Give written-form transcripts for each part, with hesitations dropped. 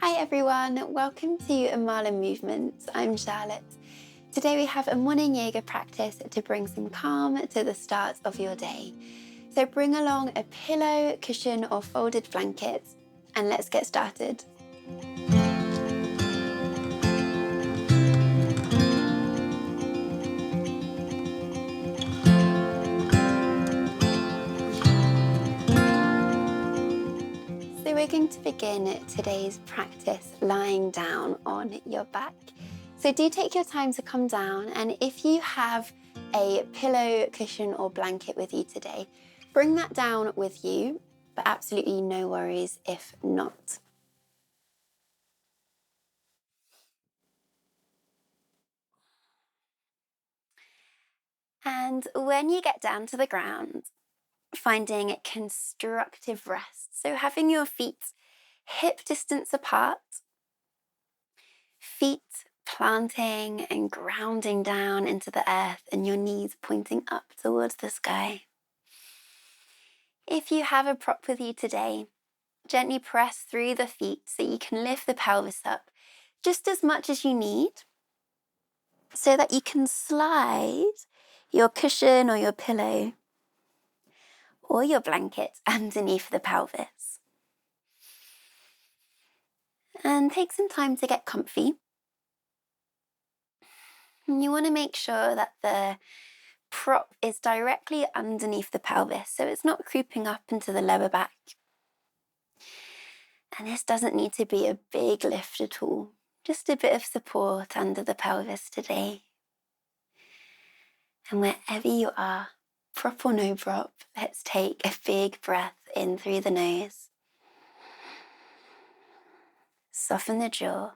Hi everyone, welcome to AmalaMovement. I'm Charlotte. Today we have a morning yoga practice to bring some calm to the start of your day. So bring along a pillow, cushion or folded blanket and let's get started. So we're going to begin today's practice lying down on your back. So do take your time to come down, and if you have a pillow, cushion or blanket with you today, bring that down with you, but absolutely no worries if not. And when you get down to the ground, finding constructive rest. So having your feet hip distance apart, feet planting and grounding down into the earth and your knees pointing up towards the sky. If you have a prop with you today, gently press through the feet so you can lift the pelvis up just as much as you need so that you can slide your cushion or your pillow or your blanket underneath the pelvis. And take some time to get comfy. And you want to make sure that the prop is directly underneath the pelvis, so it's not creeping up into the lower back. And this doesn't need to be a big lift at all, just a bit of support under the pelvis today. And wherever you are, prop or no prop, let's take a big breath in through the nose. Soften the jaw,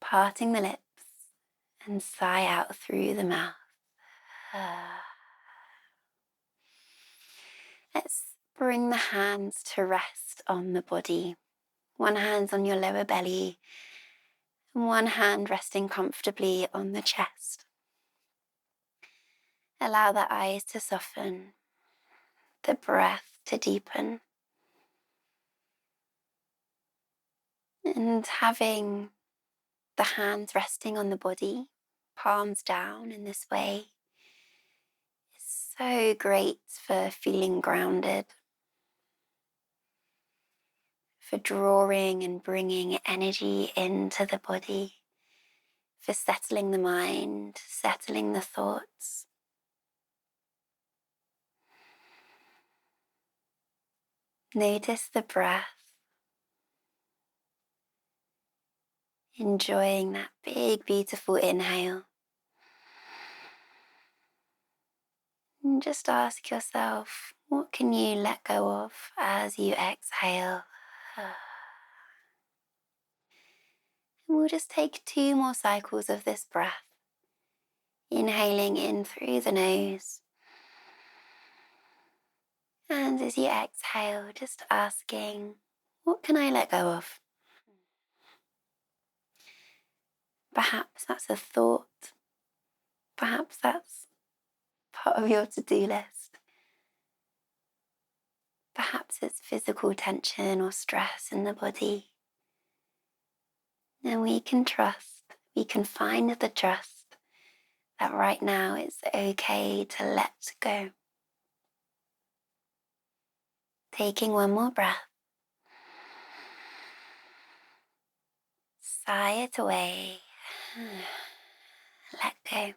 parting the lips, and sigh out through the mouth. Let's bring the hands to rest on the body. One hand's on your lower belly, and one hand resting comfortably on the chest. Allow the eyes to soften, the breath to deepen. And having the hands resting on the body, palms down in this way, is so great for feeling grounded, for drawing and bringing energy into the body, for settling the mind, settling the thoughts. Notice the breath, enjoying that big, beautiful inhale. And just ask yourself, what can you let go of as you exhale? And we'll just take 2 more cycles of this breath. Inhaling in through the nose. And as you exhale, just asking, what can I let go of? Perhaps that's a thought. Perhaps that's part of your to-do list. Perhaps it's physical tension or stress in the body. And we can trust, we can find the trust that right now it's okay to let go. Taking one more breath. Sigh it away. Let go.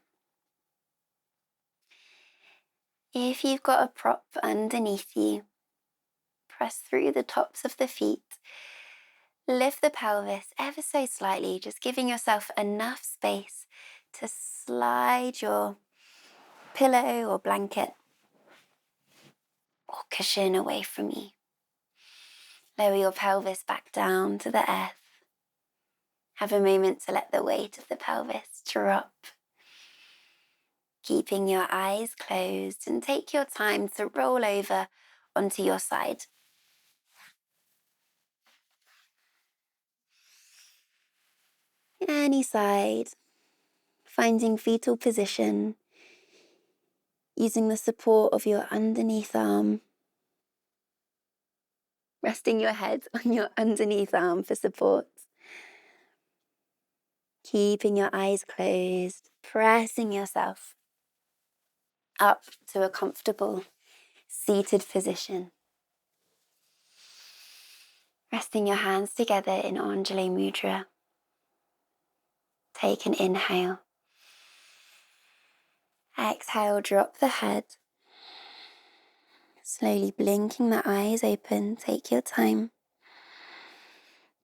If you've got a prop underneath you, press through the tops of the feet. Lift the pelvis ever so slightly, just giving yourself enough space to slide your pillow or blanket or cushion away from you. Lower your pelvis back down to the earth. Have a moment to let the weight of the pelvis drop. Keeping your eyes closed, and take your time to roll over onto your side. Any side, finding fetal position, using the support of your underneath arm, resting your head on your underneath arm for support. Keeping your eyes closed, pressing yourself up to a comfortable seated position. Resting your hands together in Anjali Mudra. Take an inhale. Exhale, drop the head. Slowly blinking the eyes open. Take your time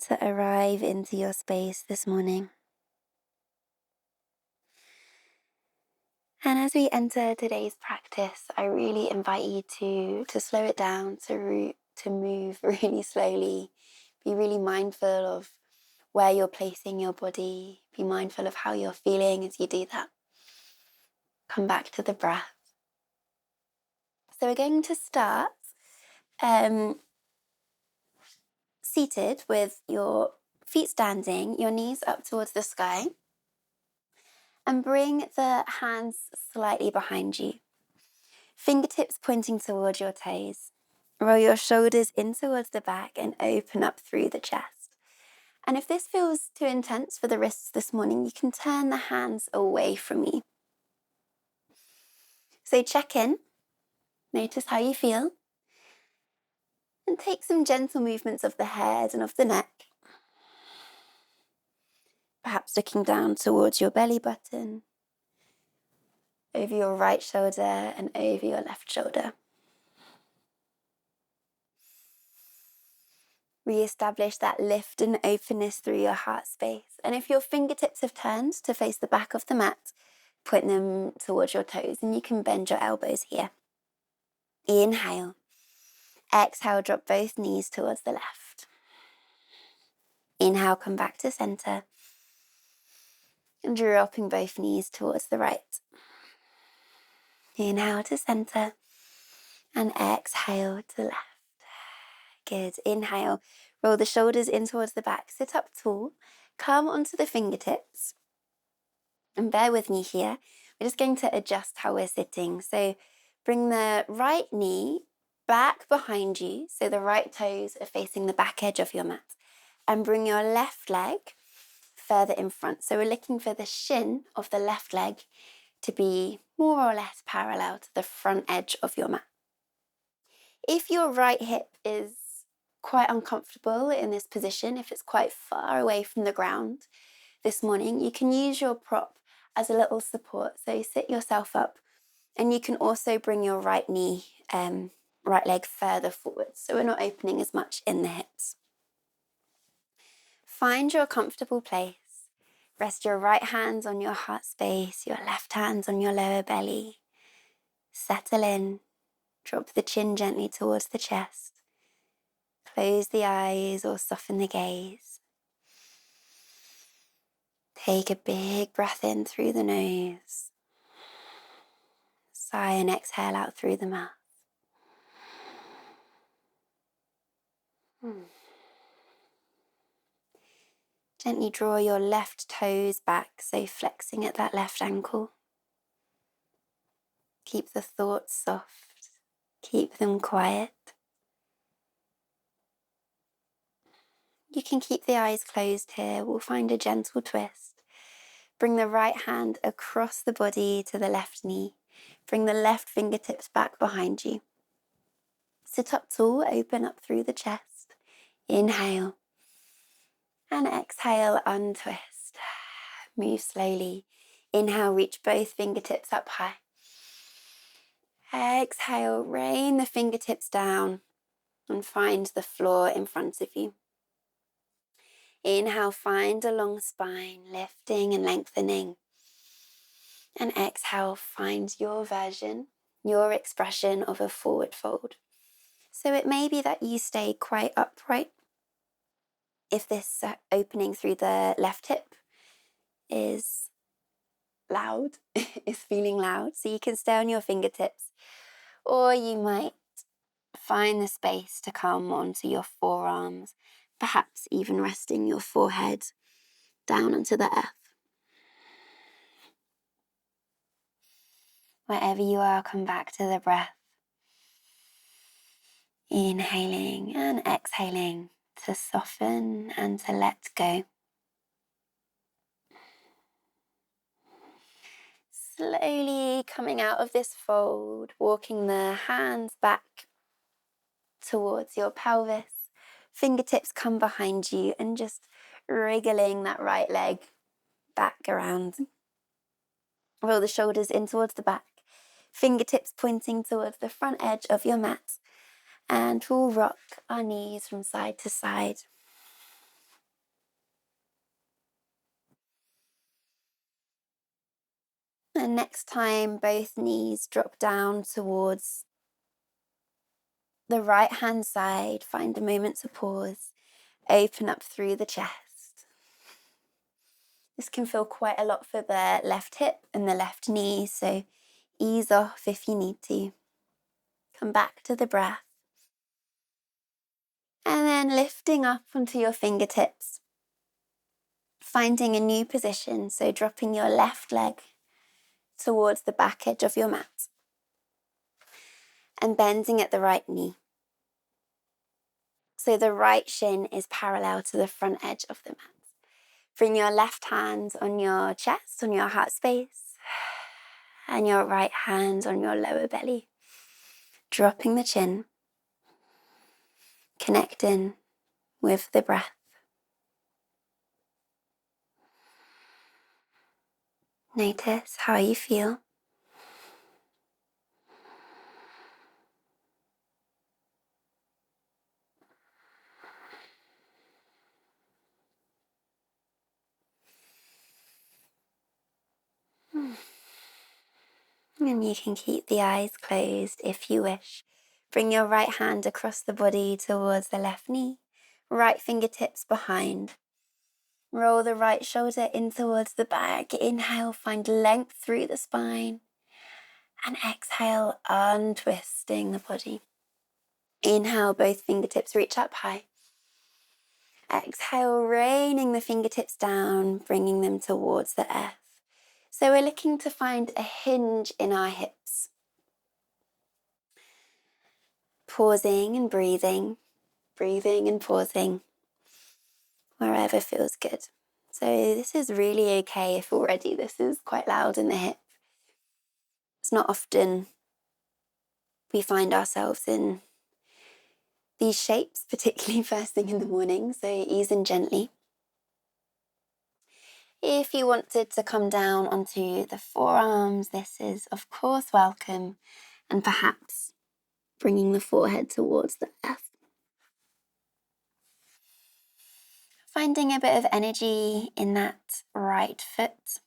to arrive into your space this morning. And as we enter today's practice, I really invite you to slow it down, to move really slowly. Be really mindful of where you're placing your body. Be mindful of how you're feeling as you do that. Come back to the breath. So we're going to start seated with your feet standing, your knees up towards the sky, and bring the hands slightly behind you. Fingertips pointing towards your toes. Roll your shoulders in towards the back and open up through the chest. And if this feels too intense for the wrists this morning, you can turn the hands away from you. So check in, notice how you feel, and take some gentle movements of the head and of the neck. Perhaps looking down towards your belly button, over your right shoulder and over your left shoulder. Re-establish that lift and openness through your heart space. And if your fingertips have turned to face the back of the mat, point them towards your toes and you can bend your elbows here. Inhale. Exhale, drop both knees towards the left. Inhale, come back to center. And dropping both knees towards the right. Inhale to center. And exhale to left. Good. Inhale. Roll the shoulders in towards the back. Sit up tall. Come onto the fingertips. And bear with me here. We're just going to adjust how we're sitting. So bring the right knee back behind you. So the right toes are facing the back edge of your mat. And bring your left leg further in front. So we're looking for the shin of the left leg to be more or less parallel to the front edge of your mat. If your right hip is quite uncomfortable in this position, if it's quite far away from the ground this morning, you can use your prop as a little support. So sit yourself up and you can also bring your right knee, right leg further forward. So we're not opening as much in the hips. Find your comfortable place. Rest your right hands on your heart space, your left hands on your lower belly. Settle in. Drop the chin gently towards the chest. Close the eyes or soften the gaze. Take a big breath in through the nose. Sigh and exhale out through the mouth. Gently draw your left toes back, so flexing at that left ankle. Keep the thoughts soft. Keep them quiet. You can keep the eyes closed here. We'll find a gentle twist. Bring the right hand across the body to the left knee. Bring the left fingertips back behind you. Sit up tall, open up through the chest. Inhale. And exhale, untwist. Move slowly. Inhale, reach both fingertips up high. Exhale, rain the fingertips down and find the floor in front of you. Inhale, find a long spine, lifting and lengthening. And exhale, find your version, your expression of a forward fold. So it may be that you stay quite upright. If this opening through the left hip is loud, is feeling loud, so you can stay on your fingertips, or you might find the space to come onto your forearms, perhaps even resting your forehead down onto the earth. Wherever you are, come back to the breath. Inhaling and exhaling to soften and to let go. slowly coming out of this fold, walking the hands back towards your pelvis. Fingertips come behind you and just wriggling that right leg back around. Roll the shoulders in towards the back. Fingertips pointing towards the front edge of your mat. And we'll rock our knees from side to side. And next time, both knees drop down towards the right hand side. Find a moment to pause. Open up through the chest. This can feel quite a lot for the left hip and the left knee, so ease off if you need to. Come back to the breath. And then lifting up onto your fingertips. Finding a new position, so dropping your left leg towards the back edge of your mat. And bending at the right knee. So the right shin is parallel to the front edge of the mat. Bring your left hand on your chest, on your heart space, and your right hand on your lower belly. Dropping the chin, connecting with the breath. Notice how you feel. And you can keep the eyes closed if you wish. Bring your right hand across the body towards the left knee, right fingertips behind. Roll the right shoulder in towards the back. Inhale, find length through the spine. And exhale, untwisting the body. Inhale, both fingertips reach up high. Exhale, raining the fingertips down, bringing them towards the earth. So we're looking to find a hinge in our hips. Pausing and breathing and pausing, wherever feels good. So this is really okay if already this is quite loud in the hip. It's not often we find ourselves in these shapes, particularly first thing in the morning, so ease in gently. If you wanted to come down onto the forearms, this is of course welcome, and perhaps bringing the forehead towards the earth. Finding a bit of energy in that right foot,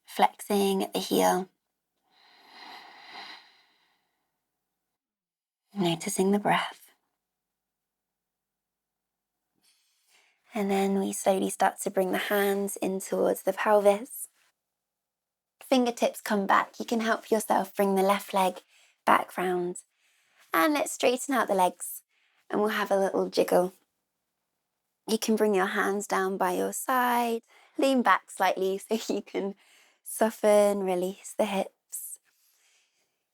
flexing at the heel. Noticing the breath. And then we slowly start to bring the hands in towards the pelvis. Fingertips come back. You can help yourself bring the left leg back round. And let's straighten out the legs and we'll have a little jiggle. You can bring your hands down by your side, lean back slightly so you can soften, release the hips.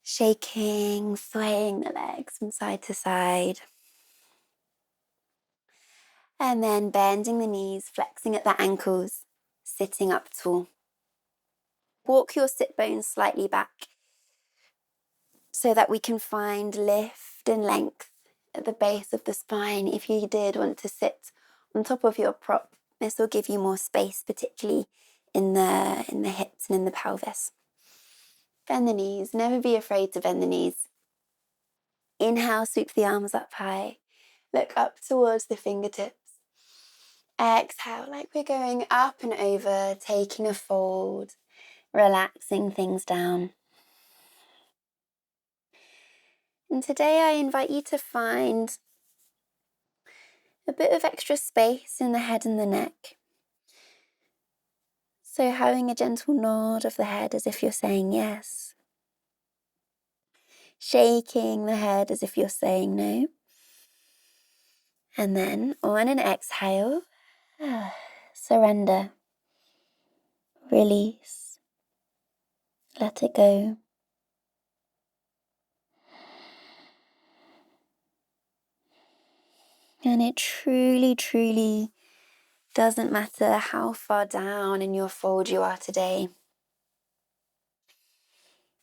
Shaking, swaying the legs from side to side. And then bending the knees, flexing at the ankles, sitting up tall. Walk your sit bones slightly back so that we can find lift and length at the base of the spine. If you did want to sit on top of your prop, this will give you more space, particularly in the hips and in the pelvis. Bend the knees. Never be afraid to bend the knees. Inhale, sweep the arms up high. Look up towards the fingertips. Exhale, like we're going up and over, taking a fold, relaxing things down. And today I invite you to find a bit of extra space in the head and the neck. So having a gentle nod of the head as if you're saying yes. Shaking the head as if you're saying no. And then on an exhale, surrender, release, let it go. And it truly, truly doesn't matter how far down in your fold you are today.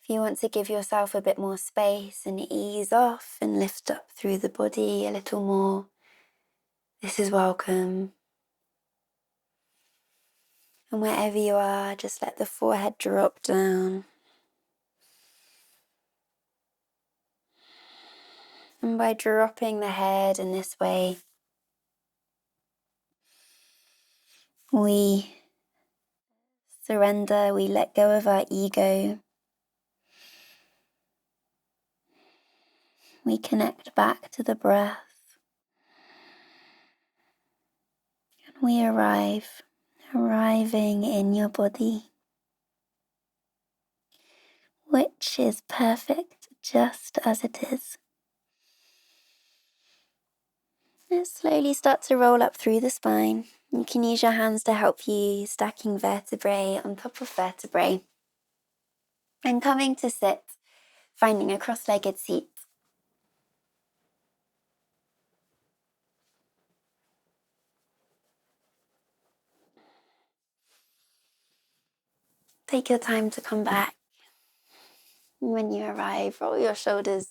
If you want to give yourself a bit more space and ease off and lift up through the body a little more, this is welcome. And wherever you are, just let the forehead drop down. And by dropping the head in this way, we surrender, we let go of our ego. We connect back to the breath. And we arriving in your body, which is perfect just as it is. Let's slowly start to roll up through the spine. You can use your hands to help you, stacking vertebrae on top of vertebrae. And coming to sit, finding a cross-legged seat. Take your time to come back. When you arrive, roll your shoulders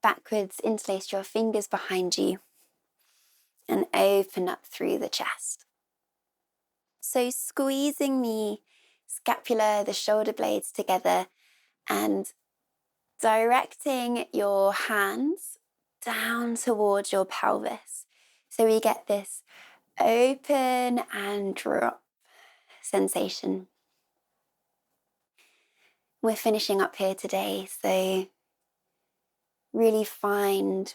backwards, interlace your fingers behind you, and open up through the chest. So squeezing the scapula, the shoulder blades together, and directing your hands down towards your pelvis. So we get this open and drop sensation. We're finishing up here today, so really find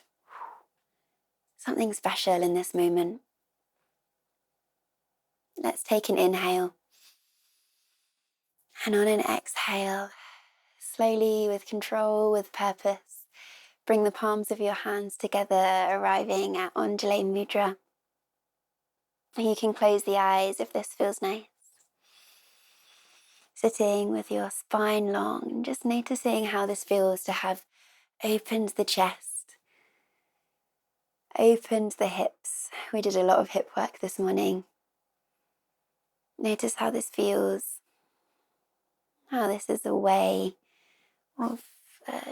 something special in this moment. Let's take an inhale. And on an exhale, slowly, with control, with purpose, bring the palms of your hands together, arriving at Anjali Mudra. You can close the eyes if this feels nice. Sitting with your spine long and just noticing how this feels to have opened the chest, opened the hips. We did a lot of hip work this morning. Notice how this feels, how this is a way of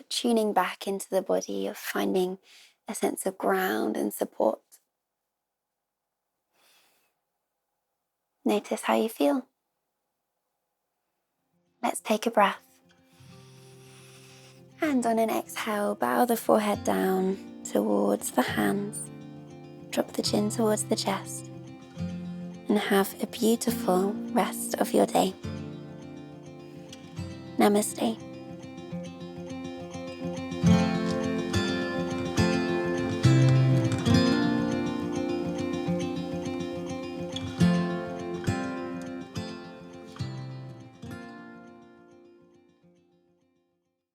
tuning back into the body, of finding a sense of ground and support. Notice how you feel. Let's take a breath. And on an exhale, bow the forehead down towards the hands. Drop the chin towards the chest. And have a beautiful rest of your day. Namaste.